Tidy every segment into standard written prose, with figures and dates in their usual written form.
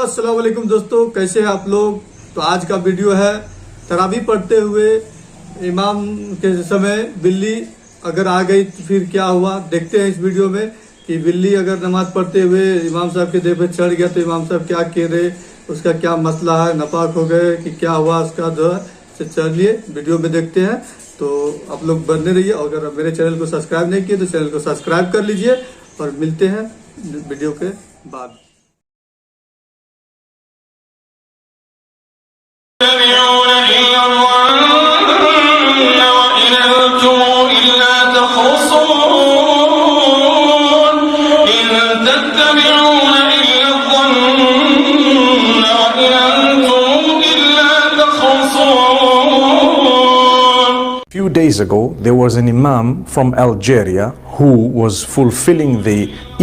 अस्सलाम वालेकुम दोस्तों, कैसे हैं आप लोग। तो आज का वीडियो है तरावी पढ़ते हुए इमाम के समय बिल्ली अगर आ गई तो फिर क्या हुआ। देखते हैं इस वीडियो में कि बिल्ली अगर नमाज पढ़ते हुए इमाम साहब के देह पे चढ़ गया तो इमाम साहब क्या कह रहे, उसका क्या मसला है, नापाक हो गए कि क्या हुआ उसका जो है। चलिए वीडियो में देखते हैं। तो आप लोग बने रहिए और अगर मेरे चैनल को सब्सक्राइब नहीं किए तो चैनल को सब्सक्राइब कर लीजिए और मिलते हैं वीडियो के बाद। Few days ago, there was an imam from Algeria who was fulfilling the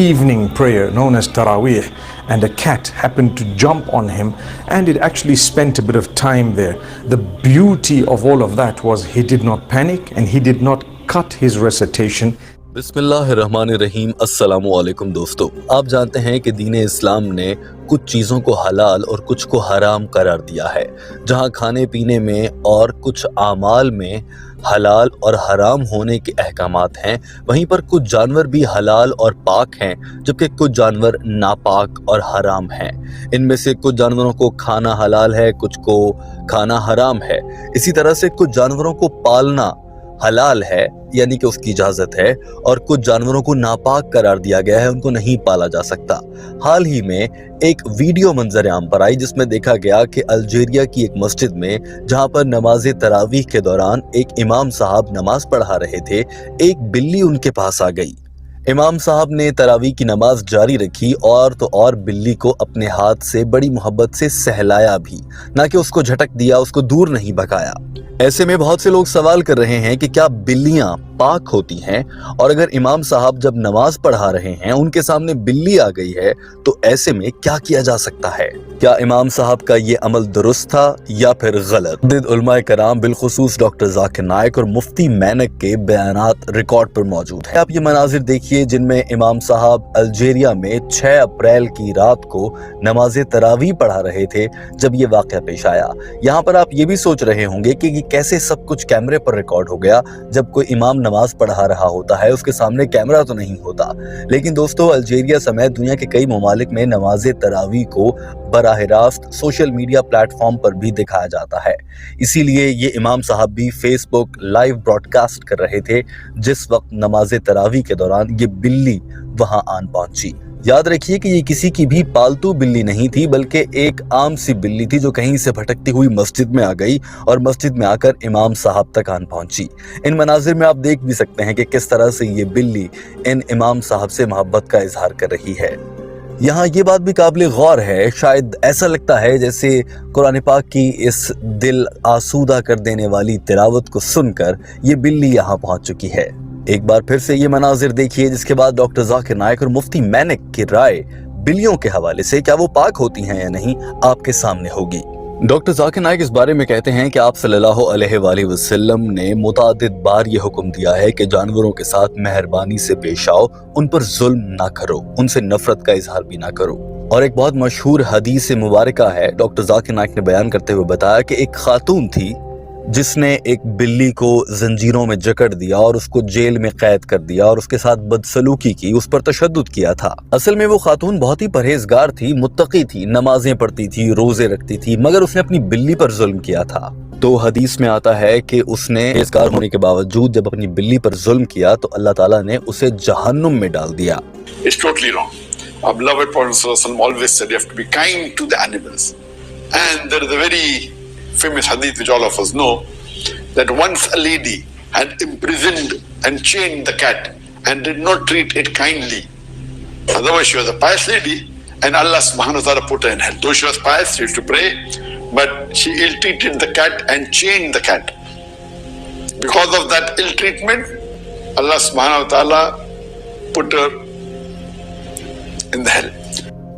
evening prayer known as Taraweeh, and a cat happened to jump on him, and it actually spent a bit of time there. The beauty of all of that was he did not panic and he did not cut his recitation. बिस्मिल्लाहिर्रहमानिर्रहीम। अस्सलामुअलैकुम दोस्तों, आप जानते हैं कि दीन इस्लाम ने कुछ चीज़ों को हलाल और कुछ को हराम करार दिया है। जहां खाने पीने में और कुछ आमाल में हलाल और हराम होने के अहकामात हैं, वहीं पर कुछ जानवर भी हलाल और पाक हैं, जबकि कुछ जानवर नापाक और हराम हैं। इनमें से कुछ जानवरों को खाना हलाल है, कुछ को खाना हराम है। इसी तरह से कुछ जानवरों को पालना हलाल है, यानी कि उसकी इजाजत है, और कुछ जानवरों को नापाक करार दिया गया है, उनको नहीं पाला जा सकता। हाल ही में एक वीडियो मंजर आम पर आई जिसमें देखा गया कि अल्जीरिया की एक मस्जिद में जहां पर नमाज तरावीह के दौरान एक इमाम साहब नमाज पढ़ा रहे थे, एक बिल्ली उनके पास आ गई। इमाम साहब ने तरावी की नमाज जारी रखी और तो और बिल्ली को अपने हाथ से बड़ी मोहब्बत से सहलाया भी, ना कि उसको झटक दिया, उसको दूर नहीं भगाया। ऐसे में बहुत से लोग सवाल कर रहे हैं कि क्या बिल्लियां पाक होती हैं, और अगर इमाम साहब जब नमाज पढ़ा रहे हैं उनके सामने बिल्ली आ गई है तो ऐसे में क्या किया जा सकता है। क्या इमाम साहब का ये अमल दुरुस्त था या फिर गलत। उलमाए कराम बिलखुसूस डॉक्टर जाकिर नाइक और मुफ्ती मैनक के बयानात रिकॉर्ड पर मौजूद है। आप ये मनाजिर देखिए जिनमें इमाम साहब अल्जीरिया में 6 अप्रैल की रात को नमाज तरावी पढ़ा रहे थे जब ये वाक़या पेश आया। यहाँ पर आप ये भी सोच रहे होंगे कि कैसे सब कुछ कैमरे पर रिकॉर्ड हो गया। जब कोई इमाम नमाज पढ़ा रहा होता है उसके सामने कैमरा तो नहीं होता। लेकिन दोस्तों, अल्जीरिया समेत दुनिया के कई ममालिक में नमाज तरावी को बराह रास्त सोशल मीडिया प्लेटफॉर्म पर भी दिखाया जाता है। इसीलिए ये इमाम साहब भी फेसबुक लाइव ब्रॉडकास्ट कर रहे थे जिस वक्त नमाज तरावी के दौरान ये बिल्ली वहां आन पहुंची। याद रखिए कि ये किसी की भी पालतू बिल्ली नहीं थी, बल्कि एक आम सी बिल्ली थी जो कहीं से भटकती हुई मस्जिद में आ गई और मस्जिद में आकर इमाम साहब तक आन पहुंची। इन मनाजिर में आप देख भी सकते हैं कि किस तरह से ये बिल्ली इन इमाम साहब से मोहब्बत का इजहार कर रही है। यहाँ ये बात भी काबिल गौर है, शायद ऐसा लगता है जैसे कुरान पाक की इस दिल आसूदा कर देने वाली तिलावत को सुनकर ये बिल्ली यहाँ पहुंच चुकी है। एक बार फिर से ये मनाजिर देखिए जिसके बाद डॉक्टर जाकिर नाइक और मुफ्ती मैनक की राय बिल्लियों के हवाले से क्या वो पाक होती हैं या नहीं आपके सामने होगी। डॉक्टर जाकिर नाइक इस बारे में कहते हैं कि आप सल्लल्लाहु अलैहि वसल्लम ने मुतादिद बार ये हुक्म दिया है कि जानवरों के साथ मेहरबानी से पेश आओ, उन पर जुल्म ना करो, उनसे नफरत का इजहार भी ना करो। और एक बहुत मशहूर हदीस मुबारका है, डॉक्टर जाकिर नाइक ने बयान करते हुए बताया कि एक खातून थी जिसने एक बिल्ली को जंजीरों में जकड़ दिया और उसको जेल में कैद कर दिया और उसके साथ बदसलूकी की, उस पर तशद्दुद किया था। असल में वो खातून बहुत ही परहेजगार थी, मुत्तकी थी, नमाजें पढ़ती थी, रोजे रखती थी, मगर उसने अपनी बिल्ली पर जुल्म किया था। तो हदीस में आता है कि उसने परहेजगार होने के बावजूद जब अपनी बिल्ली पर जुल्म किया तो अल्लाह ताला ने उसे जहन्नुम में डाल दिया। It's totally wrong. Our beloved Prophet ﷺ always said you have to be kind to the animals. And there is a very famous hadith which all of us know, that once a lady had imprisoned and chained the cat and did not treat it kindly. Otherwise she was a pious lady and Allah subhanahu wa ta'ala put her in hell. Though she was pious, she used to pray, but she ill-treated the cat and chained the cat. Because of that ill-treatment, Allah subhanahu wa ta'ala put her in the hell.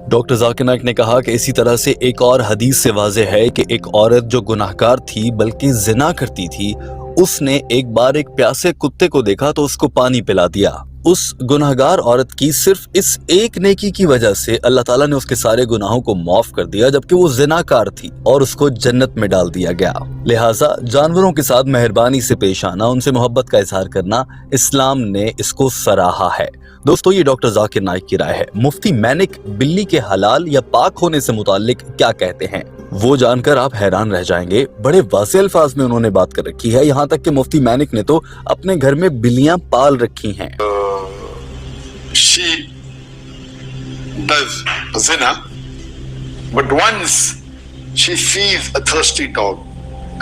Doctor Zakir Naik ने कहा कि इसी तरह से एक और हदीस से वाज़ेह है कि एक औरत जो गुनाहगार थी बल्कि जिना करती थी, उसने एक बार एक प्यासे कुत्ते को देखा तो उसको पानी पिला दिया। उस गुनहगार औरत की सिर्फ इस एक नेकी की वजह से अल्लाह ताला ने उसके सारे गुनाहों को माफ कर दिया, जबकि वो जिनाकार थी और उसको जन्नत में डाल दिया गया। लिहाजा जानवरों के साथ मेहरबानी से पेश आना, उनसे मोहब्बत का इजहार करना, इस्लाम ने इसको सराहा है। दोस्तों, ये डॉक्टर जाकिर नाइक की राय है। मुफ्ती मैनिक बिल्ली के हलाल या पाक होने से मुताल्लिक क्या कहते हैं, वो जानकर आप हैरान रह जाएंगे। बड़े वाज़ेह अल्फाज में उन्होंने बात कर रखी है, यहाँ तक कि मुफ्ती मैनिक ने तो अपने घर में बिल्लियां पाल रखी हैं। She does zina, but once she feeds a thirsty dog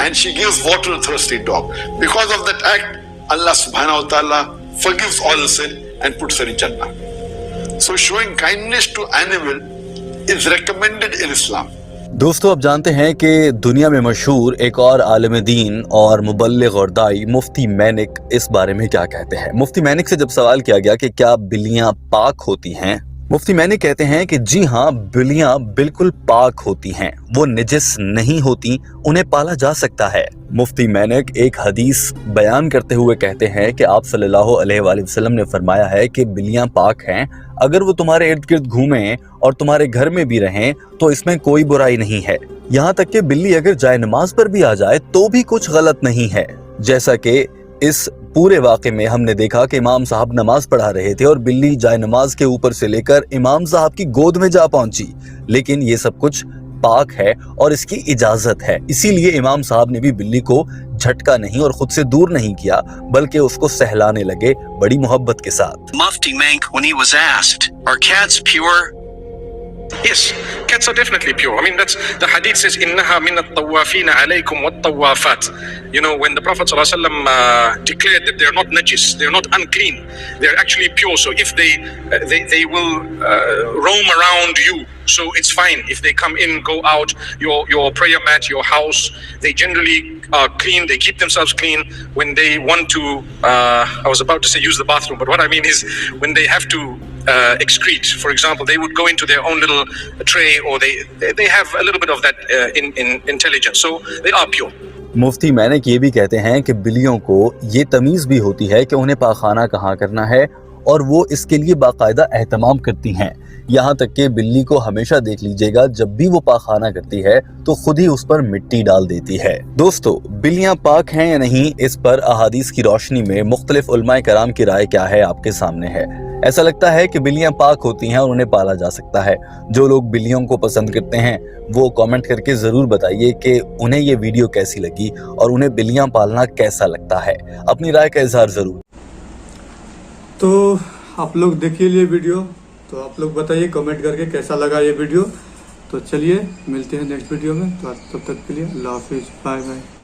and she gives water to a thirsty dog. Because of that act, Allah subhanahu wa ta'ala forgives all sin and puts her in Jannah. So showing kindness to animal is recommended in Islam. दोस्तों, अब जानते हैं कि दुनिया में मशहूर एक और आलिम दीन और मुबल्लिग और दाई मुफ्ती मैनिक इस बारे में क्या कहते हैं। मुफ्ती मैनिक से जब सवाल किया गया कि क्या बिल्लियां पाक होती हैं, मुफ्ती मैनिक कहते हैं कि जी हाँ, बिल्लियां बिल्कुल पाक होती हैं, वो निजिस नहीं होती, उन्हें पाला जा सकता है। मुफ्ती मैनिक एक हदीस बयान करते हुए कहते हैं कि आप सल्लल्लाहु अलैहि वसल्लम ने फरमाया है कि बिल्लियां पाक हैं, अगर वो तुम्हारे इर्द गिर्द घूमें और तुम्हारे घर में भी रहें तो इसमें कोई बुराई नहीं है। यहाँ तक कि बिल्ली अगर जाए नमाज पर भी आ जाए तो भी कुछ गलत नहीं है। जैसा कि इस पूरे वाक़े में हमने देखा कि इमाम साहब नमाज पढ़ा रहे थे और बिल्ली जाए नमाज के ऊपर से लेकर इमाम साहब की गोद में जा पहुंची, लेकिन ये सब कुछ पाक है और इसकी इजाजत है। इसीलिए इमाम साहब ने भी बिल्ली को झटका नहीं और खुद से दूर नहीं किया, बल्कि उसको सहलाने लगे बड़ी मोहब्बत के साथ। Mufti Menk, when he was asked, are cats pure? Yes, cats are definitely pure. I mean, that's the hadith says, "Innaha min at-tawafin alaykum wat-tawafat." You know, when the Prophet ﷺ declared that they're not najis, they're not unclean, they're actually pure. So if they will roam around you, so it's fine. If they come in, go out, your prayer mat, your house, they generally are clean. They keep themselves clean. When they want to, I was about to say use the bathroom, but what I mean is when they have to excrete, for example, they would go into their own little tray, or they have a little bit of that in intelligence, so they are pure. Mufti manic ये भी कहते हैं कि बिल्लियों को ये तमीज़ भी होती है कि उन्हें पाखाना कहाँ करना है और वो इसके लिए बाकायदा एहतमाम करती हैं। यहाँ तक कि बिल्ली को हमेशा देख लीजिएगा, जब भी वो पाखाना करती है तो खुद ही उस पर मिट्टी डाल देती है। दोस्तों, बिल्लियाँ पाक हैं या नहीं, इस पर अहादीस की रोशनी में मुख्तलिफ उलमाए कराम की राय क्या है आपके सामने है। ऐसा लगता है कि बिल्लियाँ पाक होती हैं और उन्हें पाला जा सकता है। जो लोग बिल्लियों को पसंद करते हैं वो कमेंट करके ज़रूर बताइए कि उन्हें ये वीडियो कैसी लगी और उन्हें बिल्लियाँ पालना कैसा लगता है। अपनी राय का इजहार ज़रूर। तो आप लोग देखिए ये वीडियो, तो आप लोग बताइए कमेंट करके कैसा लगा ये वीडियो। तो चलिए मिलते हैं नेक्स्ट वीडियो में, तो तब तक के लिए अल्लाह हाफिज़, बाय बाय।